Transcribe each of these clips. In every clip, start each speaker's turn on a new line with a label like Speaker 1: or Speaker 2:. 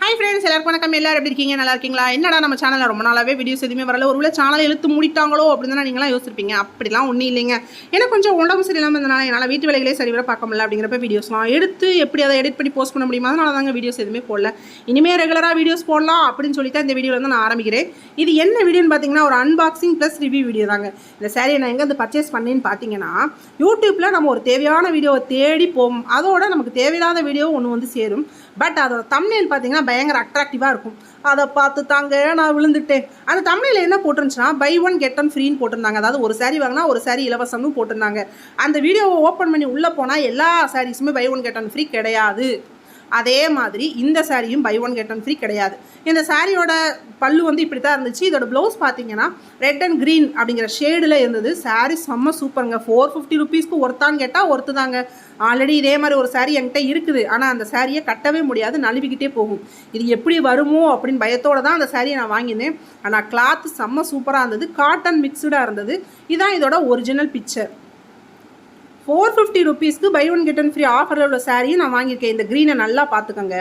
Speaker 1: Hi friends, எல்லாருக்கும் வணக்கம். எல்லாரும் எப்படி இருக்கீங்க? நல்லா இருக்கீங்களா? என்னடா நம்ம சேனலில் ரொம்ப நாளாகவே வீடியோஸ் எதுவுமே வரல, ஒருவேளை சேனலை இழுத்து மூடிட்டாங்களோ அப்படின்னு தான் நீங்களாம் யோசிச்சிருப்பீங்க. அப்படிலாம் ஒன்றும் இல்லைங்க. எனக்கு கொஞ்சம் உடம்பு சரியில்லாமல் இருந்தனால என்னால் வீட்டு வேலைகளே சரிவர பார்க்க முடியல. அப்படிங்கிறப்ப வீடியோஸ்லாம் எடுத்து எப்படி அதை எடிட் பண்ணி போஸ்ட் பண்ண முடியுமா? அதனால தாங்க வீடியோஸ் எதுவுமே போடல. இனிமேல் ரெகுலராக வீடியோஸ் போடலாம் அப்படின்னு சொல்லிட்டு இந்த வீடியோவில் வந்து நான் ஆரம்பிக்கிறேன். இது என்ன வீடியோன்னு பார்த்தீங்கன்னா, ஒரு அன்பாக்சிங் ப்ளஸ் ரிவ்யூ வீடியோ தாங்க. இந்த சாரியை நான் எங்கே வந்து பர்ச்சேஸ் பண்ணேன்னு பார்த்தீங்கன்னா, யூடியூப்பில் நம்ம ஒரு தேவையான வீடியோவை தேடி போவோம். அதோட நமக்கு தேவையில்லாத வீடியோ ஒன்று வந்து சேரும். பட் அதோட தம்ப்நெயில் பார்த்தீங்கன்னா பயங்கர அட்ராக்டிவாக இருக்கும். அதை பார்த்து தாங்க நான் விழுந்துட்டேன். அந்த தம்ப்நெயில் என்ன போட்டுருந்துச்சுன்னா, பை ஒன் கெட் ஒன் ஃப்ரீன்னு போட்டிருந்தாங்க. அதாவது ஒரு சாரீ வாங்கினா ஒரு சாரீ இலவசம்னு போட்டிருந்தாங்க. அந்த வீடியோவை ஓப்பன் பண்ணி உள்ளே போனால் எல்லா சாரீஸுமே buy one get one free கிடையாது. அதே மாதிரி இந்த சாரியும் buy one get one free கிடையாது. இந்த சாரியோட பல்லு வந்து இப்படி தான் இருந்துச்சு. இதோட ப்ளவுஸ் பார்த்தீங்கன்னா ரெட் அண்ட் க்ரீன் அப்படிங்கிற ஷேடில் இருந்தது. சாரீ செம்ம சூப்பருங்க. 450 ருபீஸ்க்கு ஒருத்தான்னு கேட்டால் ஒருத்து தாங்க. ஆல்ரெடி இதே மாதிரி ஒரு சாரீ என்கிட்ட இருக்குது. ஆனால் அந்த சாரியை கட்டவே முடியாது, நழுவிக்கிட்டே போகும். இது எப்படி வருமோ அப்படின்னு பயத்தோடு தான் அந்த சாரியை நான் வாங்கினேன். ஆனால் கிளாத்து செம்ம சூப்பராக இருந்தது. காட்டன் மிக்ஸ்டாக இருந்தது. இதுதான் இதோட ஒரிஜினல் பிக்சர். 450 ருபீஸ்க்கு buy one get one free ஆஃபரில் உள்ள சாரியை நான் வாங்கியிருக்கேன். இந்த க்ரீனை நல்லா பார்த்துக்கோங்க.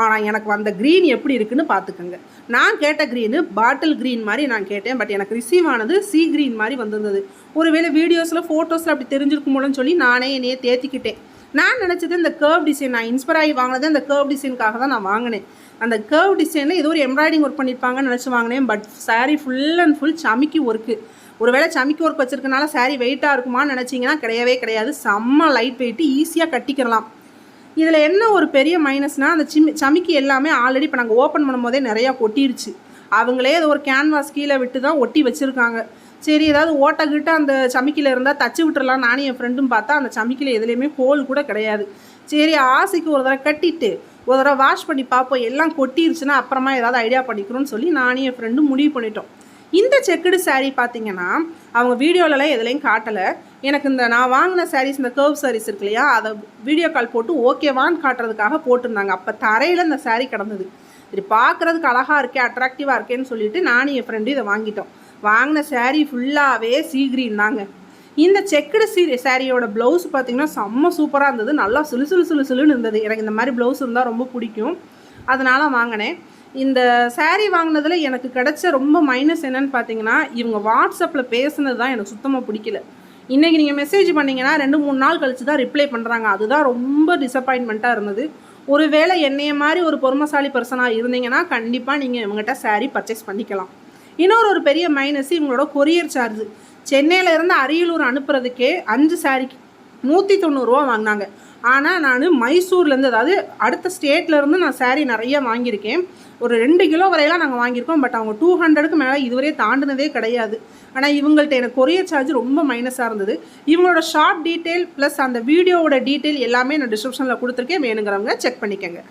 Speaker 1: ஆனால் எனக்கு வந்த க்ரீன் எப்படி இருக்குன்னு பார்த்துக்கோங்க. நான் கேட்ட க்ரீனு பாட்டில் க்ரீன் மாதிரி நான் கேட்டேன். பட் எனக்கு ரிசீவ் ஆனது சீ க்ரீன் மாதிரி வந்திருந்தது. ஒருவேளை வீடியோஸில் ஃபோட்டோஸில் அப்படி தெரிஞ்சிருக்குமோன்னு சொல்லி நானே என்னையே தேத்திக்கிட்டேன். நான் நினச்சது இந்த கர்வ் டிசைன், நான் இன்ஸ்பயர் ஆகி வாங்கினது அந்த கர்வ் டிசைனுக்காக தான் நான் வாங்கினேன். அந்த கர்வ் டிசைனில் ஏதோ ஒரு எம்ப்ராய்டிங் ஒர்க் பண்ணியிருப்பாங்கன்னு நினச்சி வாங்கினேன். But sari full and full சமிக்கி ஒர்க்கு. ஒருவேளை சமிக்கி ஒர்க் வச்சுருக்கனால சாரீ வெயிட்டாக இருக்குமான்னு நினச்சிங்கன்னா கிடையவே கிடையாது. செம்ம லைட் வெயிட்டு, ஈஸியாக கட்டிக்கிறலாம். இதில் என்ன ஒரு பெரிய மைனஸ்னால், அந்த சமிக்கி எல்லாமே ஆல்ரெடி இப்போ நாங்கள் ஓப்பன் பண்ணும்போதே நிறையா கொட்டிருச்சு. அவங்களே ஏதோ ஒரு கேன்வாஸ் கீழே விட்டு தான் ஒட்டி வச்சுருக்காங்க. சரி, ஏதாவது ஓட்டக்கிட்ட அந்த சமிக்கியில் இருந்தால் தச்சு விட்டுறலாம் நானும் என் ஃப்ரெண்டும் பார்த்தா அந்த சமிக்கியில் எதுலேயுமே ஹோல் கூட கிடையாது. சரி, ஆசைக்கு ஒரு தடவை கட்டிட்டு ஒரு தடவை வாஷ் பண்ணி பார்ப்போம். எல்லாம் கொட்டிருச்சுன்னா அப்புறமா ஏதாவது ஐடியா பண்ணிக்கிறோன்னு சொல்லி நானும் என் ஃப்ரெண்டும் முடிவு பண்ணிட்டோம். இந்த செக்குடு சாரீ பார்த்தீங்கன்னா அவங்க வீடியோலலாம் எதுலேயும் காட்டலை. எனக்கு இந்த நான் வாங்கின சாரீஸ், இந்த கர்வ் சாரீஸ் இருக்கு இல்லையா, அதை வீடியோ கால் போட்டு ஓகேவான்னு காட்டுறதுக்காக போட்டிருந்தாங்க. அப்போ தரையில் இந்த சாரீ கிடந்தது. இது பார்க்குறதுக்கு அழகாக இருக்கே, அட்ராக்டிவாக இருக்கேன்னு சொல்லிட்டு நானும் என் ஃப்ரெண்டு இதை வாங்கிட்டோம். வாங்கின சாரீ ஃபுல்லாகவே சீ க்ரீன் தாங்க. இந்த செக்குடு சாரியோட ப்ளவுஸ் பார்த்திங்கன்னா செம்ம சூப்பராக இருந்தது. நல்லா சுழுன்னு இருந்தது. எனக்கு இந்த மாதிரி ப்ளவுஸ் இருந்தால் ரொம்ப பிடிக்கும், அதனால் வாங்கினேன். இந்த சாரீ வாங்கினதில் எனக்கு கிடச்ச ரொம்ப மைனஸ் என்னன்னு பார்த்தீங்கன்னா, இவங்க வாட்ஸ்அப்பில் பேசுனது தான் எனக்கு சுத்தமாக பிடிக்கல. இன்றைக்கி நீங்கள் மெசேஜ் பண்ணிங்கன்னா 2-3 நாள் கழித்து தான் ரிப்ளை பண்ணுறாங்க. அதுதான் ரொம்ப டிசப்பாயின்மெண்ட்டாக இருந்தது. ஒருவேளை என்னைய மாதிரி ஒரு பொறுமைசாலி பர்சனாக இருந்தீங்கன்னா கண்டிப்பாக நீங்கள் இவங்ககிட்ட சாரீ பர்ச்சேஸ் பண்ணிக்கலாம். இன்னொரு பெரிய மைனஸ் இவங்களோட கொரியர் சார்ஜ். சென்னையிலேருந்து அரியலூர் அனுப்புறதுக்கே 5 சாரீக்கு 190 ரூபா வாங்கினாங்க. ஆனால் நான் மைசூர்லேருந்து, அதாவது அடுத்த ஸ்டேட்லேருந்து நான் சாரீ நிறைய வாங்கியிருக்கேன். ஒரு 2 கிலோ வரையெல்லாம் நாங்கள் வாங்கியிருக்கோம். பட் அவங்க 200க்கு மேலே இதுவரையே தாண்டினதே கிடையாது. ஆனால் இவங்கள்ட்ட எனக்கு கொரியர் சார்ஜ் ரொம்ப மைனஸாக இருந்தது. இவங்களோட ஷாப் டீட்டெயில் ப்ளஸ் அந்த வீடியோவோட டீட்டெயில் எல்லாமே நான் டிஸ்கிரிப்ஷனில் கொடுத்துருக்கேன். வேணுங்கிறவங்க செக் பண்ணிக்கோங்க.